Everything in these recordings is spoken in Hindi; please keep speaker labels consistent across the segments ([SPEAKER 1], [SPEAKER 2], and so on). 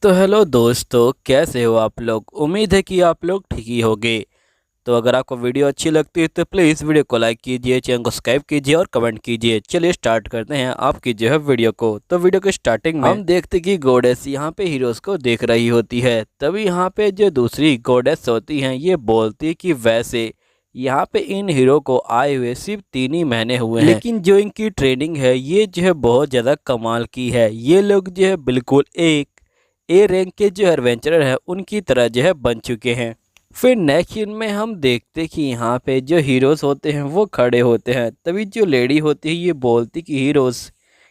[SPEAKER 1] तो हेलो दोस्तों, कैसे हो आप लोग। उम्मीद है कि आप लोग ठीक ही होंगे। तो अगर आपको वीडियो अच्छी लगती है तो प्लीज़ वीडियो को लाइक कीजिए, चैनल को सब्सक्राइब कीजिए और कमेंट कीजिए। चलिए स्टार्ट करते हैं आपकी जो है वीडियो को। तो वीडियो के स्टार्टिंग में हम देखते कि गॉडेस यहाँ पे हीरोज़ को देख रही होती है। तभी यहाँ पे जो दूसरी गॉडेस होती हैं ये बोलती कि वैसे यहाँ पे इन हीरो को आए हुए सिर्फ 3 ही महीने हुए हैं, लेकिन जो इनकी ट्रेनिंग है ये जो है बहुत ज़्यादा कमाल की है। ये लोग जो है बिल्कुल एक ए रैंक के जो एडवेंचरर है उनकी तरह जो है बन चुके हैं। फिर नेक्स्ट सीन में हम देखते कि यहाँ पे जो हीरोज़ होते हैं वो खड़े होते हैं। तभी जो लेडी होती है ये बोलती कि हीरोज़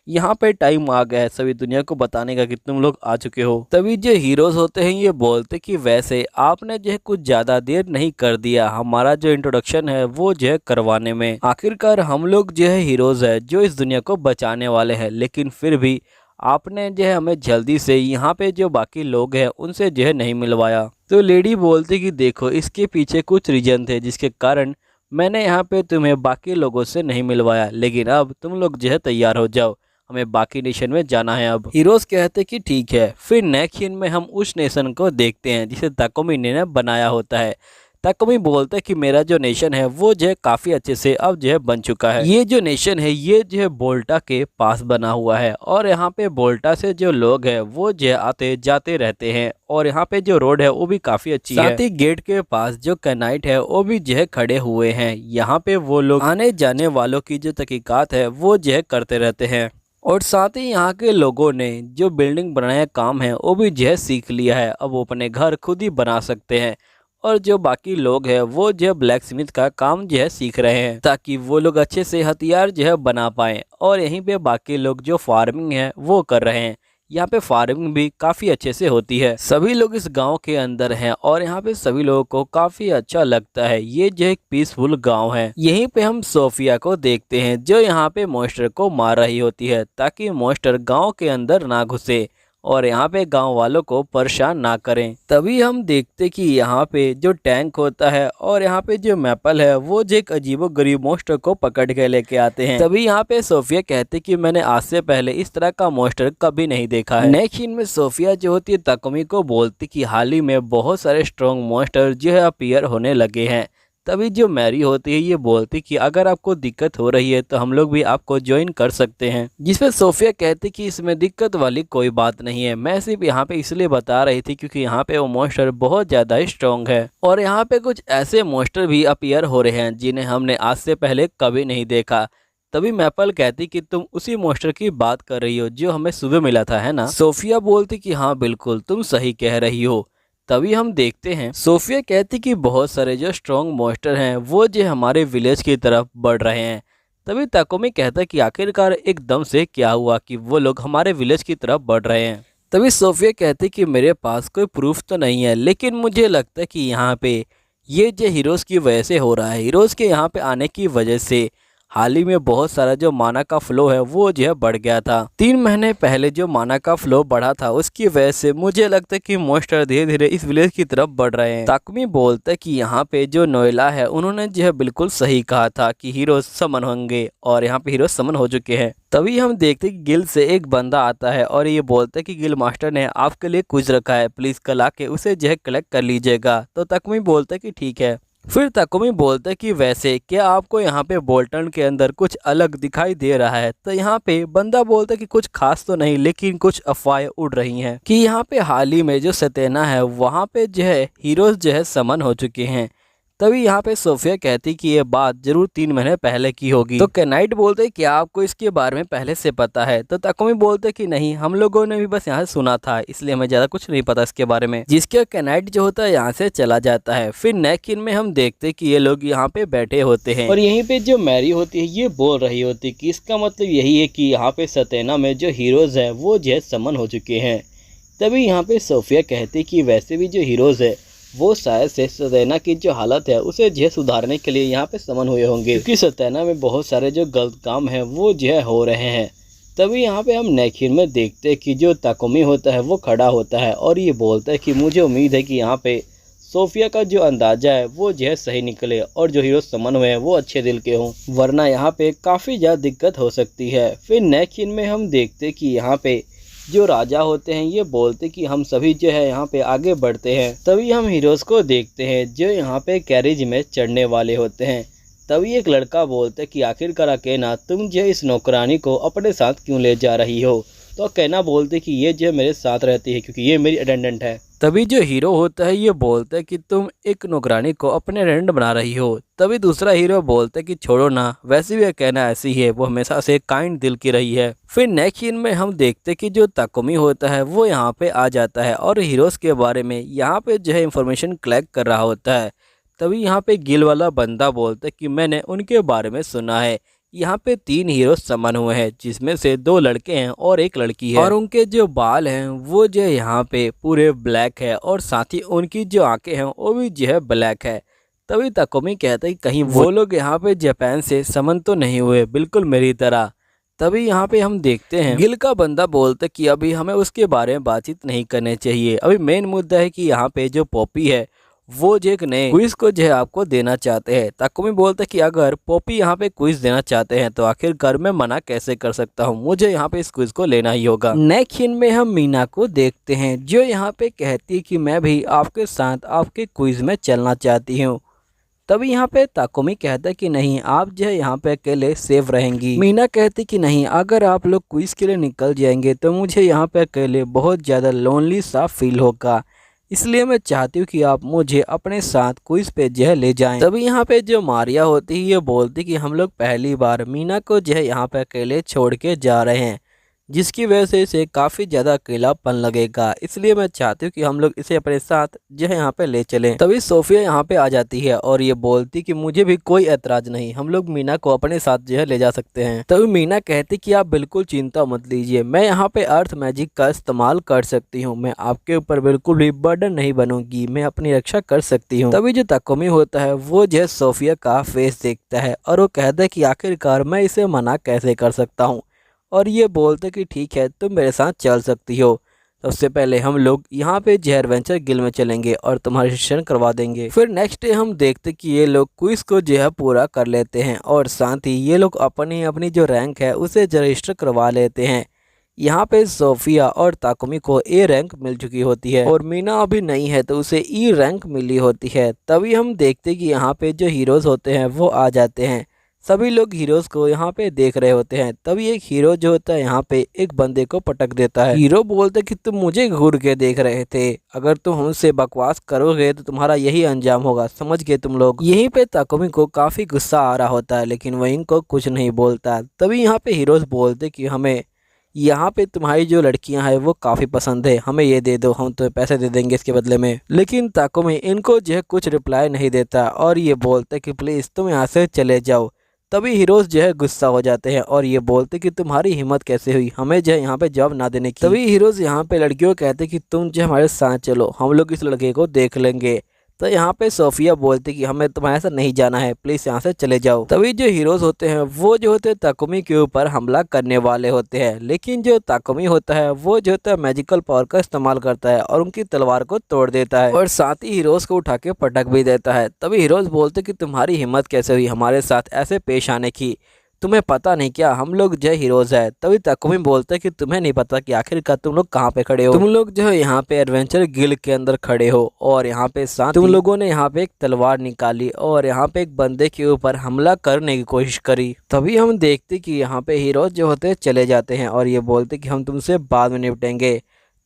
[SPEAKER 1] यहाँ पे टाइम आ गया है सभी दुनिया को बताने का कि तुम लोग आ चुके हो। तभी जो हीरोज़ होते हैं ये बोलते कि वैसे आपने जो है कुछ ज़्यादा देर नहीं कर दिया हमारा जो इंट्रोडक्शन है वो जो है करवाने में। आखिरकार हम लोग जो है हीरोज़ है जो इस दुनिया को बचाने वाले हैं, लेकिन फिर भी आपने जो है हमें जल्दी से यहाँ पे जो बाकी लोग हैं उनसे जो है नहीं मिलवाया। तो लेडी बोलती कि देखो इसके पीछे कुछ रीजन थे जिसके कारण मैंने यहाँ पे तुम्हें बाकी लोगों से नहीं मिलवाया, लेकिन अब तुम लोग जो है तैयार हो जाओ, हमें बाकी नेशन में जाना है। अब हीरोज कहते कि ठीक है। फिर नेक्स्ट सीन में हम उस नेशन को देखते हैं जिसे ताकोमी ने बनाया होता है। ताकोमी बोलते हैं कि मेरा जो नेशन है वो जो है काफ़ी अच्छे से अब जो है बन चुका है। ये जो नेशन है ये जो है बोल्टा के पास बना हुआ है और यहाँ पे बोल्टा से जो लोग हैं वो जो है आते जाते रहते हैं और यहाँ पे जो रोड है वो भी काफ़ी अच्छी है। साथ ही गेट के पास जो कैनाइट है वो भी जो है खड़े हुए हैं। यहाँ पे वो लोग आने जाने वालों की जो तहकीकात है वो जो है करते रहते हैं। और साथ ही यहाँ के लोगों ने जो बिल्डिंग बनाने का काम है वो भी जो है सीख लिया है। अब वो अपने घर खुद ही बना सकते हैं और जो बाकी लोग हैं वो जो ब्लैक स्मिथ का काम जो है सीख रहे हैं ताकि वो लोग अच्छे से हथियार जो है बना पाएँ। और यहीं पे बाकी लोग जो फार्मिंग है वो कर रहे हैं। यहाँ पे फार्मिंग भी काफ़ी अच्छे से होती है। सभी लोग इस गांव के अंदर हैं और यहाँ पे सभी लोगों को काफ़ी अच्छा लगता है। ये जो एक पीसफुल गांव है। यहीं पे हम सोफिया को देखते हैं जो यहाँ पे मॉन्स्टर को मार रही होती है ताकि मॉन्स्टर गांव के अंदर ना घुसे और यहाँ पे गांव वालों को परेशान ना करें। तभी हम देखते कि यहाँ पे जो टैंक होता है और यहाँ पे जो मैपल है वो जो एक अजीबोगरीब मॉन्स्टर को पकड़ के लेके आते हैं। तभी यहाँ पे सोफिया कहते कि मैंने आज से पहले इस तरह का मॉन्स्टर कभी नहीं देखा है। नेक्स्ट सीन में सोफिया जो होती है ताकोमी को बोलती कि हाल ही में बहुत सारे स्ट्रॉन्ग मॉन्स्टर जो है अपीयर होने लगे हैं। तभी जो मैरी होती है ये बोलती कि अगर आपको दिक्कत हो रही है तो हम लोग भी आपको ज्वाइन कर सकते हैं। जिसपे सोफिया कहती कि इसमें दिक्कत वाली कोई बात नहीं है, मैं सिर्फ यहाँ पे इसलिए बता रही थी क्योंकि यहाँ पे वो मॉन्स्टर बहुत ज़्यादा स्ट्रॉन्ग है और यहाँ पे कुछ ऐसे मॉन्स्टर भी अपीयर हो रहे हैं जिन्हें हमने आज से पहले कभी नहीं देखा। तभी मैपल कहती कि तुम उसी मॉन्स्टर की बात कर रही हो जो हमें सुबह मिला था, है ना। सोफिया बोलती कि हाँ बिल्कुल तुम सही कह रही हो। तभी हम देखते हैं सोफिया कहती कि बहुत सारे जो स्ट्रॉन्ग मॉन्स्टर हैं वो जो हमारे विलेज की तरफ बढ़ रहे हैं। तभी ताकोमी कहता कि आखिरकार एकदम से क्या हुआ कि वो लोग हमारे विलेज की तरफ बढ़ रहे हैं। तभी सोफिया कहती कि मेरे पास कोई प्रूफ तो नहीं है, लेकिन मुझे लगता है कि यहाँ पे ये जो हीरोज़ की वजह से हो रहा है। हीरोज़ के यहाँ पे आने की वजह से हाल ही में बहुत सारा जो माना का फ्लो है वो जो है बढ़ गया था। 3 महीने पहले जो माना का फ्लो बढ़ा था उसकी वजह से मुझे लगता है कि मॉन्स्टर धीरे धीरे इस विलेज की तरफ बढ़ रहे हैं। ताकमी बोलता है कि यहाँ पे जो नोएला है उन्होंने जो है बिल्कुल सही कहा था कि हीरोज समन होंगे और यहाँ पे हीरोज समन हो चुके हैं। तभी हम देखते कि गिल से एक बंदा आता है और ये बोलता है कि गिल मास्टर ने आपके लिए कुछ रखा है, प्लीज कल आके उसे जो है कलेक्ट कर लीजिएगा। तो ताकमी बोलता है कि ठीक है। फिर ताकोमी बोलता है कि वैसे क्या आपको यहाँ पे बोल्टन के अंदर कुछ अलग दिखाई दे रहा है। तो यहाँ पे बंदा बोलता है कि कुछ खास तो नहीं, लेकिन कुछ अफवाहें उड़ रही हैं कि यहाँ पे हाल ही में जो सतेना है वहाँ पे जो है हीरोज जो है समन हो चुके हैं। तभी यहाँ पे सोफिया कहती कि ये बात जरूर 3 महीने पहले की होगी। तो कैनाइट बोलते क्या आपको इसके बारे में पहले से पता है। तो ताकोमी बोलते कि नहीं, हम लोगों ने भी बस यहाँ से सुना था, इसलिए हमें ज्यादा कुछ नहीं पता इसके बारे में। जिसके कैनाइट जो होता है यहाँ से चला जाता है। फिर नेक्स्ट सीन में हम देखते कि ये लोग यहाँ पे बैठे होते हैं और यहीं पे जो मैरी होती है ये बोल रही होती है कि इसका मतलब यही है कि यहाँ पे सतेना में जो हीरोज है वो जो है समन हो चुके हैं। तभी यहाँ पे सोफिया कहती कि वैसे भी जो हीरोज है वो शायद से सतेना की जो हालत है उसे जो है सुधारने के लिए यहाँ पे समन हुए होंगे, क्योंकि सतेना में बहुत सारे जो गलत काम है वो जो है हो रहे हैं। तभी यहाँ पे हम नेक्स्ट में देखते हैं कि जो ताकोमी होता है वो खड़ा होता है और ये बोलता है कि मुझे उम्मीद है कि यहाँ पे सोफिया का जो अंदाजा है वो जो है सही निकले और जो हीरो समन हुए हैं वो अच्छे दिल के हों, वरना यहाँ पे काफ़ी ज़्यादा दिक्कत हो सकती है। फिर नेक्स्ट सीन में हम देखते कि यहाँ पे जो राजा होते हैं ये बोलते कि हम सभी जो है यहाँ पे आगे बढ़ते हैं। तभी हम हीरोज़ को देखते हैं जो यहाँ पे कैरेज में चढ़ने वाले होते हैं। तभी एक लड़का बोलता है कि आखिरकार अकेना तुम जो इस नौकरानी को अपने साथ क्यों ले जा रही हो। तो अकेना बोलते कि ये जो मेरे साथ रहती है क्योंकि ये मेरी अटेंडेंट है। तभी जो हीरो होता है ये बोलता है कि तुम एक नौकरानी को अपने अटेंडेंट बना रही हो। तभी दूसरा हीरो बोलता है कि छोड़ो ना, वैसे भी अकेना ऐसी है, वो हमेशा से काइंड दिल की रही है। फिर नेक्स्ट सीन में हम देखते कि जो ताकुमी होता है वो यहाँ पे आ जाता है और हीरोज़ के बारे में यहाँ पे जो है इंफॉर्मेशन कलेक्ट कर रहा होता है। तभी यहाँ पे गिल वाला बंदा बोलता है कि मैंने उनके बारे में सुना है, यहाँ पे 3 हीरो समन हुए हैं जिसमें से 2 लड़के हैं और 1 लड़की है और उनके जो बाल हैं वो जो यहाँ पे पूरे ब्लैक है और साथ ही उनकी जो आंखें हैं वो भी जो है ब्लैक है। तभी ताकुमी कहता है कि कहीं वो लोग यहाँ पे जापान से समन तो नहीं हुए बिल्कुल मेरी तरह। तभी यहाँ पे हम देखते हैं गिल का बंदा बोलता है कि अभी हमें उसके बारे में बातचीत नहीं करनी चाहिए, अभी मेन मुद्दा है कि यहाँ पे जो पॉपी है वो जो एक नए क्विज को जो है आपको देना चाहते हैं। ताकुमी बोलते कि अगर पॉपी यहाँ पे क्विज देना चाहते हैं तो आखिरकार मैं मना कैसे कर सकता हूँ, मुझे यहाँ पे इस क्विज को लेना ही होगा। नेक्स्ट सीन में हम मीना को देखते हैं जो यहाँ पे कहती है कि मैं भी आपके साथ आपके क्विज में चलना चाहती हूँ। तभी यहाँ पे ताकुमी कहता है कि नहीं, आप जो है यहाँ पे अकेले सेफ रहेंगी। मीना कहती कि नहीं, अगर आप लोग क्विज के लिए निकल जाएंगे तो मुझे यहाँ पे अकेले बहुत ज़्यादा लोनली सा फील होगा, इसलिए मैं चाहती हूँ कि आप मुझे अपने साथ क्विज पे जो है ले जाएं। तभी यहाँ पे जो मारिया होती है ये बोलती कि हम लोग पहली बार मीना को जो है यहाँ पे अकेले छोड़ के जा रहे हैं, जिसकी वजह से इसे काफ़ी ज़्यादा अकेलापन लगेगा, इसलिए मैं चाहती हूँ कि हम लोग इसे अपने साथ जो है यहाँ पे ले चलें। तभी सोफिया यहाँ पे आ जाती है और ये बोलती कि मुझे भी कोई एतराज़ नहीं, हम लोग मीना को अपने साथ जो है ले जा सकते हैं। तभी मीना कहती कि आप बिल्कुल चिंता मत लीजिए, मैं यहाँ पे अर्थ मैजिक का इस्तेमाल कर सकती हूँ, मैं आपके ऊपर बिल्कुल भी बर्डन नहीं बनूंगी, मैं अपनी रक्षा कर सकती हूँ। तभी जो ताकुमी होता है वो जो है सोफिया का फेस देखता है और वो कहता है कि आखिरकार मैं इसे मना कैसे कर सकता हूँ, और ये बोलते कि ठीक है तुम मेरे साथ चल सकती हो। सबसे पहले हम लोग यहाँ पे जो एडवेंचर गिल में चलेंगे और तुम्हारा रजिस्ट्रेशन करवा देंगे। फिर नेक्स्ट डे हम देखते कि ये लोग क्विज को जो है पूरा कर लेते हैं और साथ ही ये लोग अपनी अपनी जो रैंक है उसे रजिस्टर करवा लेते हैं। यहाँ पे सोफिया और ताकुमी को ए रैंक मिल चुकी होती है और मीना अभी नहीं है तो उसे ई रैंक मिली होती है। तभी हम देखते कि यहाँ पे जो हीरोज़ होते हैं वो आ जाते हैं, सभी लोग हीरोज़ को यहाँ पे देख रहे होते हैं। तभी एक हीरो जो होता है यहाँ पे एक बंदे को पटक देता है। हीरो बोलते कि तुम मुझे घूर के देख रहे थे, अगर तुम हमसे बकवास करोगे तो तुम्हारा यही अंजाम होगा, समझ गए तुम लोग। यहीं पे ताकुमी को काफ़ी गुस्सा आ रहा होता है लेकिन वह इनको कुछ नहीं बोलता। तभी यहाँ पे हीरोज़ बोलते कि हमें यहाँ पे तुम्हारी जो लड़कियां हैं वो काफ़ी पसंद है, हमें ये दे दो, हम तुम्हें पैसे दे देंगे इसके बदले में। लेकिन ताकुमी इनको जो है कुछ रिप्लाई नहीं देता और ये बोलते कि प्लीज़ तुम यहाँ से चले जाओ। तभी हीरोज़ जो है गुस्सा हो जाते हैं और ये बोलते कि तुम्हारी हिम्मत कैसे हुई हमें जो है यहाँ पे जॉब ना देने की। तभी हीरोज़ यहाँ पे लड़कियों को कहते कि तुम जो हमारे साथ चलो, हम लोग इस लड़के को देख लेंगे। तो यहाँ पे सोफिया बोलती कि हमें तुम्हारे साथ नहीं जाना है, प्लीज़ यहाँ से चले जाओ। तभी जो हीरोज़ होते हैं वो जो होते हैं ताकुमी के ऊपर हमला करने वाले होते हैं, लेकिन जो ताकुमी होता है वो जो होता है मैजिकल पावर का इस्तेमाल करता है और उनकी तलवार को तोड़ देता है और साथ ही हीरोज़ को उठा के पटक भी देता है। तभी हीरोज़ बोलते कि तुम्हारी हिम्मत कैसे हुई हमारे साथ ऐसे पेश आने की, तुम्हें पता नहीं क्या हम लोग जो हीरोज़ है। तभी ताकुमी बोलते कि तुम्हें नहीं पता कि आखिरकार तुम लोग कहाँ पे खड़े हो, तुम लोग जो है यहाँ पे एडवेंचर गिल्ड के अंदर खड़े हो और यहाँ पे साथ तुम लोगों ने यहाँ पे एक तलवार निकाली और यहाँ पे एक बंदे के ऊपर हमला करने की कोशिश करी। तभी हम देखते कि यहाँ पे हीरोज़ जो होते चले जाते हैं और ये बोलते कि हम तुमसे बाद में निपटेंगे।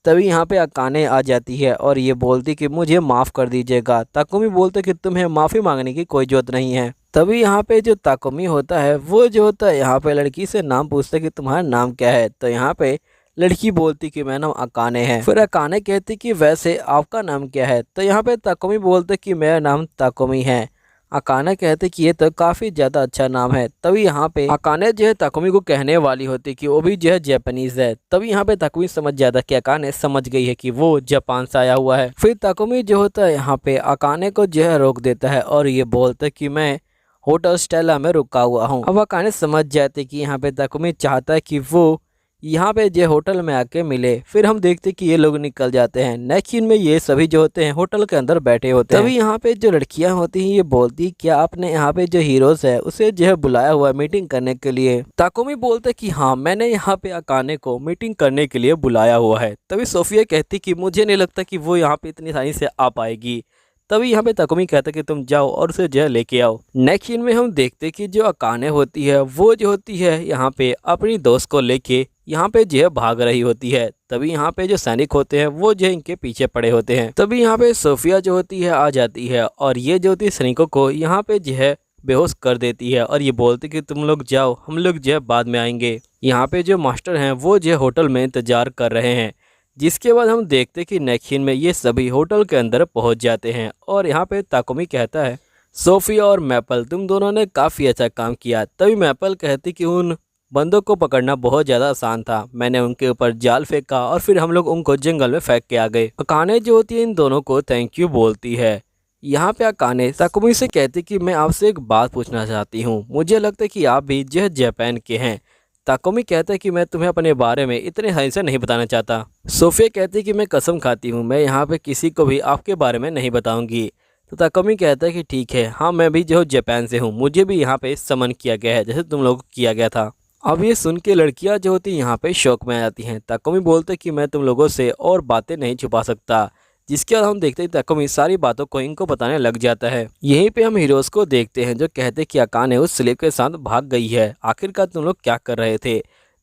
[SPEAKER 1] तभी यहाँ पे अकाने आ जाती है और ये बोलती कि मुझे माफ़ कर दीजिएगा। ताकुमी बोलते कि तुम्हें माफ़ी मांगने की कोई ज़रूरत नहीं है। तभी यहाँ पे जो ताकुमी होता है वो जो होता है यहाँ पे लड़की से नाम पूछता है कि तुम्हारा नाम क्या है। तो यहाँ पे लड़की बोलती कि मेरा नाम अकाने है। फिर अकाने कहती कि वैसे आपका नाम क्या है। तो यहाँ पे ताकुमी बोलते कि मेरा नाम ताकुमी है। अकाने कहते कि ये तो काफ़ी ज़्यादा अच्छा नाम है। तभी यहाँ पे अकाने जो है ताकुमी को कहने वाली होती कि वो भी जो है जापानीज़ है। तभी यहाँ पे ताकुमी समझ जाता कि अकाने समझ गई है कि वो जापान से आया हुआ है। फिर ताकुमी जो होता है यहाँ पे अकाने को जो है रोक देता है और ये बोलता है कि मैं होटल स्टेला में रुका हुआ हूँ। अब अकाने समझ जाते कि यहाँ पे ताकुमी चाहता है कि वो यहाँ पे जो होटल में आके मिले। फिर हम देखते कि ये लोग निकल जाते हैं। नेक्स्ट सीन में ये सभी जो होते हैं होटल के अंदर बैठे होते हैं। तभी यहाँ पे जो लड़कियां होती हैं ये बोलती क्या आपने यहाँ पे जो हीरोज है उसे जो है बुलाया हुआ है मीटिंग करने के लिए। ताकुमी बोलते कि हाँ मैंने यहाँ पे अकाने को मीटिंग करने के लिए बुलाया हुआ है। तभी सोफिया कहती कि मुझे नहीं लगता कि वो यहाँ पे इतनी आसानी से आ पाएगी। तभी यहाँ पे ताकुमी कहता कि तुम जाओ और उसे जो है लेके आओ। नेक्स्ट सीन में हम देखते कि जो अकाने होती है वो जो होती है यहाँ पे अपनी दोस्त को लेके यहाँ पे जो है भाग रही होती है। तभी यहाँ पे जो सैनिक होते हैं वो जो इनके पीछे पड़े होते हैं। तभी यहाँ पे सोफिया जो होती है आ जाती है और ये जो होती है सैनिकों को यहाँ पे जो है बेहोश कर देती है और ये बोलती कि तुम लोग जाओ, हम लोग जो है बाद में आएंगे। यहाँ पे जो मास्टर हैं वो जो होटल में इंतजार कर रहे हैं। जिसके बाद हम देखते कि नेक्स्ट सीन में ये सभी होटल के अंदर पहुंच जाते हैं और यहाँ पे ताकुमी कहता है सोफिया और मैपल तुम दोनों ने काफ़ी अच्छा काम किया। तभी मैपल कहती कि उन बंदों को पकड़ना बहुत ज़्यादा आसान था, मैंने उनके ऊपर जाल फेंका और फिर हम लोग उनको जंगल में फेंक के आ गए। अकाने जो होती है इन दोनों को थैंक यू बोलती है। यहाँ पे अकाने ताकुमी से कहती कि मैं आपसे एक बात पूछना चाहती हूँ, मुझे लगता है कि आप भी जो जापान के हैं। ताकुमी कहता है कि मैं तुम्हें अपने बारे में इतने सही से नहीं बताना चाहता। सोफिया कहती है कि मैं कसम खाती हूँ मैं यहाँ पे किसी को भी आपके बारे में नहीं बताऊंगी। तो ताकुमी कहता है कि ठीक है, हाँ मैं भी जो जापान से हूँ, मुझे भी यहाँ पे समन किया गया है जैसे तुम लोग को किया गया था। अब ये सुन के लड़कियाँ जो होती यहाँ पे शौक में आ जाती हैं। ताकुमी बोलते कि मैं तुम लोगों से और बातें नहीं छुपा सकता। जिसके बाद हम देखते हैं ताकुमी सारी बातों को इनको बताने लग जाता है। यहीं पे हम हीरोज को देखते हैं जो कहते कि अकाने उस स्लेव के साथ भाग गई है, आखिरकार तुम लोग क्या कर रहे थे।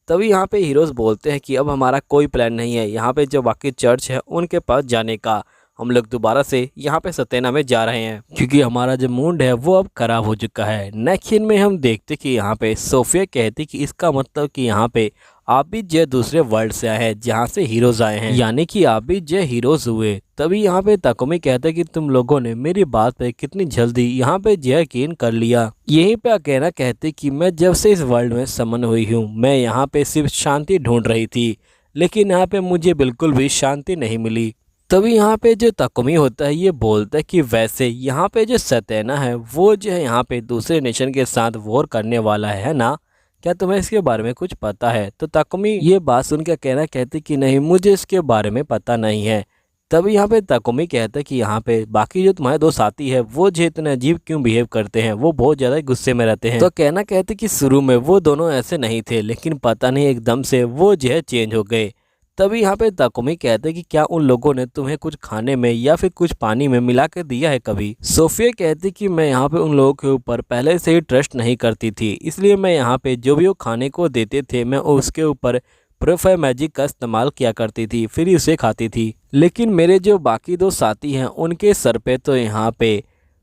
[SPEAKER 1] तभी यहाँ पे हीरोज बोलते हैं कि अब हमारा कोई प्लान नहीं है यहाँ पे जो बाकी चर्च है उनके पास जाने का, हम लोग दोबारा से यहाँ पे सतेना में जा रहे हैं क्योंकि हमारा जो मूड है वो अब खराब हो चुका है। नेक्स्ट सीन में हम देखते कि यहाँ पे सोफिया कहती कि इसका मतलब कि यहाँ पे आप भी जो दूसरे वर्ल्ड से आए हैं जहाँ से हीरोज आए हैं, यानी कि आप भी जो हीरोज हुए। तभी यहाँ पे ताकुमी कहता है कि तुम लोगों ने मेरी बात पे कितनी जल्दी यहाँ पे जो यकीन कर लिया। यहीं पे अकेना कहते कि मैं जब से इस वर्ल्ड में समन हुई हूँ मैं यहाँ पे सिर्फ शांति ढूंढ रही थी, लेकिन यहाँ पे मुझे बिल्कुल भी शांति नहीं मिली। तभी यहाँ पे जो ताकुमी होता है ये बोलता है कि वैसे यहाँ पे जो सतेना है वो जो है यहाँ पे दूसरे नेशन के साथ वॉर करने वाला है ना, क्या तुम्हें इसके बारे में कुछ पता है। तो ताकुमी ये बात सुन के कहना कहती कि नहीं मुझे इसके बारे में पता नहीं है। तभी यहाँ पे ताकुमी कहता है कि यहाँ पे बाकी जो तुम्हारे दो साथी है वो जो इतने अजीब क्यों बिहेव करते हैं, वो बहुत ज़्यादा गुस्से में रहते हैं। तो कहना कहते कि शुरू में वो दोनों ऐसे नहीं थे लेकिन पता नहीं एकदम से वो जो है चेंज हो गए। तभी यहाँ पे ताकुमी कहते हैं कि क्या उन लोगों ने तुम्हें कुछ खाने में या फिर कुछ पानी में मिला के दिया है कभी। सोफिया कहती कि मैं यहाँ पे उन लोगों के ऊपर पहले से ही ट्रस्ट नहीं करती थी, इसलिए मैं यहाँ पे जो भी वो खाने को देते थे मैं उसके ऊपर प्रोफायर मैजिक का इस्तेमाल किया करती थी फिर ही उसे खाती थी। लेकिन मेरे जो बाकी दो साथी हैं उनके सर पे तो यहाँ पे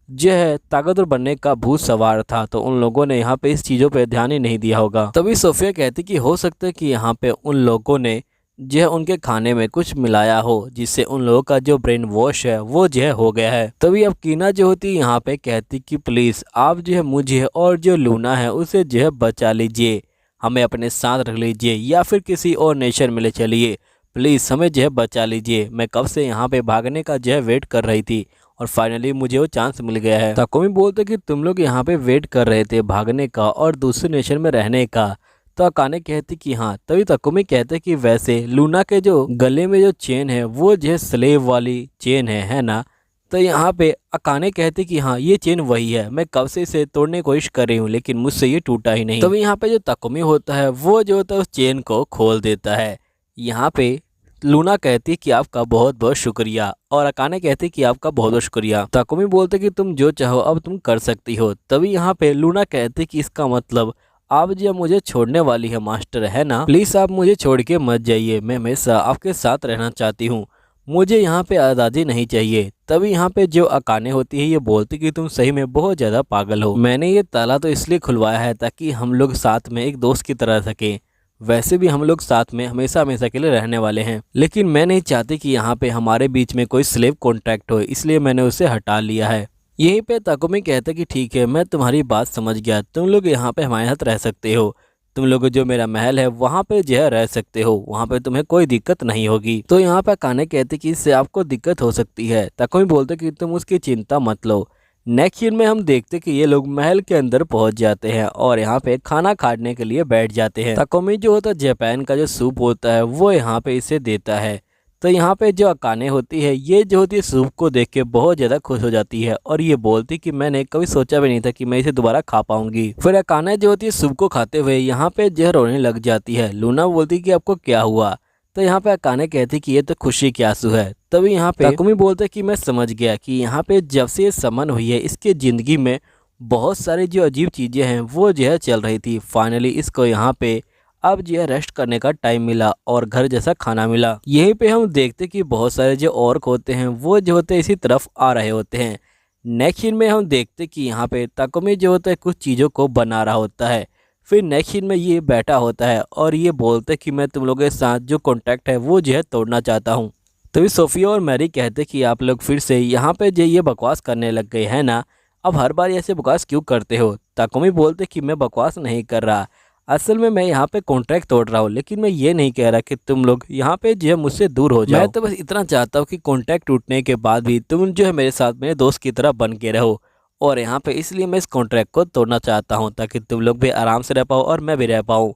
[SPEAKER 1] जो है ताकतवर बनने का भूत सवार था, तो उन लोगों ने यहाँ पे इस चीज़ों पे ध्यान ही नहीं दिया होगा। तभी सोफिया कहती कि हो सकता है कि यहाँ पे उन लोगों ने जो है उनके खाने में कुछ मिलाया हो जिससे उन लोगों का जो ब्रेन वॉश है वो जो है हो गया है। तभी अब कीना जो होती है यहाँ पे कहती कि प्लीज़ आप जो है मुझे और जो लूना है उसे जो है बचा लीजिए, हमें अपने साथ रख लीजिए या फिर किसी और नेशन में ले चलिए, प्लीज़ हमें जो है बचा लीजिए। मैं कब से यहाँ पे भागने का जो है वेट कर रही थी और फाइनली मुझे वो चांस मिल गया है। ताकुमी बोलते कि तुम लोग यहाँ पे वेट कर रहे थे भागने का और दूसरे नेशन में रहने का। तो अकाने कहती कि हाँ। तभी ताकुमी कहते कि वैसे लूना के जो गले में जो चेन है वो जो है स्लेव वाली चेन है ना। तो यहाँ पे अकाने कहते कि हाँ ये चेन वही है, मैं कब से इसे तोड़ने की कोशिश कर रही हूँ लेकिन मुझसे ये टूटा ही नहीं। तभी यहाँ पे जो ताकुमी होता है वो जो होता है उस चेन को खोल देता है। यहाँ पे लूना कहती कि आपका बहुत बहुत शुक्रिया और अकाने कहती कि आपका बहुत बहुत शुक्रिया। ताकुमी बोलते कि तुम जो चाहो अब तुम कर सकती हो। तभी यहाँ पे लूना कहती कि इसका मतलब आप जो मुझे छोड़ने वाली है मास्टर, है ना, प्लीज़ आप मुझे छोड़ के मत जाइए, मैं हमेशा आपके साथ रहना चाहती हूँ, मुझे यहाँ पे आज़ादी नहीं चाहिए। तभी यहाँ पे जो अकाने होती है ये बोलती कि तुम सही में बहुत ज़्यादा पागल हो, मैंने ये ताला तो इसलिए खुलवाया है ताकि हम लोग साथ में एक दोस्त की तरह सकें, वैसे भी हम लोग साथ में हमेशा हमेशा के लिए रहने वाले हैं, लेकिन मैं नहीं चाहती कि यहाँ पे हमारे बीच में कोई स्लेव कॉन्ट्रैक्ट हो, इसलिए मैंने उसे हटा लिया है। यहीं पे ताकुमी कहता कि ठीक है मैं तुम्हारी बात समझ गया, तुम लोग यहाँ पे हमारे साथ रह सकते हो, तुम लोग जो मेरा महल है वहाँ पे जो है रह सकते हो, वहाँ पे तुम्हें कोई दिक्कत नहीं होगी। तो यहाँ पे अकाने कहते कि इससे आपको दिक्कत हो सकती है। ताकुमी बोलते कि तुम उसकी चिंता मत लो, नेक्स्ट सीन में हम देखते कि ये लोग महल के अंदर पहुंच जाते हैं और यहाँ पे खाना खाने के लिए बैठ जाते हैं। ताकोमी जो होता है जापान का जो सूप होता है वो यहाँ पे इसे देता है। तो यहाँ पे जो अकाने होती है ये जो होती है सूप को देख के बहुत ज़्यादा खुश हो जाती है और ये बोलती कि मैंने कभी सोचा भी नहीं था कि मैं इसे दोबारा खा पाऊंगी। फिर अकाने जो होती है सूप को खाते हुए यहाँ पे जो रोने लग जाती है। लूना बोलती कि आपको क्या हुआ। तो यहाँ पे अकाने कहती कि ये तो खुशी के आंसू है। तभी यहाँ पे ताकुमी बोलते कि मैं समझ गया कि यहाँ पे जब से ये समन हुई है इसके ज़िंदगी में बहुत सारी जो अजीब चीज़ें हैं वो जो है चल रही थी। फाइनली इसको यहाँ पे अब जो है रेस्ट करने का टाइम मिला और घर जैसा खाना मिला। यहीं पे हम देखते कि बहुत सारे जो ऑर्क होते हैं वो जो होते हैं इसी तरफ आ रहे होते हैं। नेक्स्ट सीन में हम देखते कि यहाँ पे ताकुमी जो होता है कुछ चीज़ों को बना रहा होता है। फिर नेक्स्ट सीन में ये बैठा होता है और ये बोलते कि मैं तुम लोगों के साथ जो कॉन्टैक्ट है वो जो है तोड़ना चाहता हूँ। तभी सोफिया और मैरी कहते कि आप लोग फिर से यहाँ पे जो ये बकवास करने लग गए हैं ना, अब हर बार ऐसे बकवास क्यों करते हो। ताकुमी बोलते कि मैं बकवास नहीं कर रहा, असल में मैं यहाँ पे कॉन्ट्रैक्ट तोड़ रहा हूँ, लेकिन मैं ये नहीं कह रहा कि तुम लोग यहाँ पे जो है मुझसे दूर हो जाओ। मैं तो बस इतना चाहता हूँ कि कॉन्ट्रैक्ट टूटने के बाद भी तुम जो है मेरे साथ मेरे दोस्त की तरह बन के रहो और यहाँ पे इसलिए मैं इस कॉन्ट्रैक्ट को तोड़ना चाहता हूँ ताकि तुम लोग भी आराम से रह पाओ और मैं भी रह पाऊँ।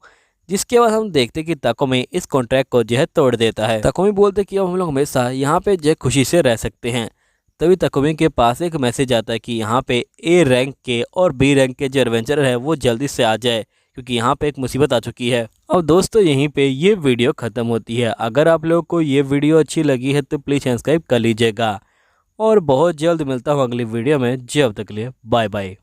[SPEAKER 1] जिसके बाद हम देखते कि ताकुमी इस कॉन्ट्रैक्ट को जो है तोड़ देता है। ताकुमी बोलते कि अब हम लोग हमेशा यहाँ पे जो है खुशी से रह सकते हैं। तभी ताकुमी के पास एक मैसेज आता है कि यहाँ पे ए रैंक के और बी रैंक के जो एडवेंचरर है वो जल्दी से आ जाए क्योंकि यहाँ पे एक मुसीबत आ चुकी है। और दोस्तों यहीं पे ये वीडियो ख़त्म होती है। अगर आप लोगों को ये वीडियो अच्छी लगी है तो प्लीज़ सब्सक्राइब कर लीजिएगा और बहुत जल्द मिलता हूँ अगली वीडियो में। जब तक के लिए बाय बाय।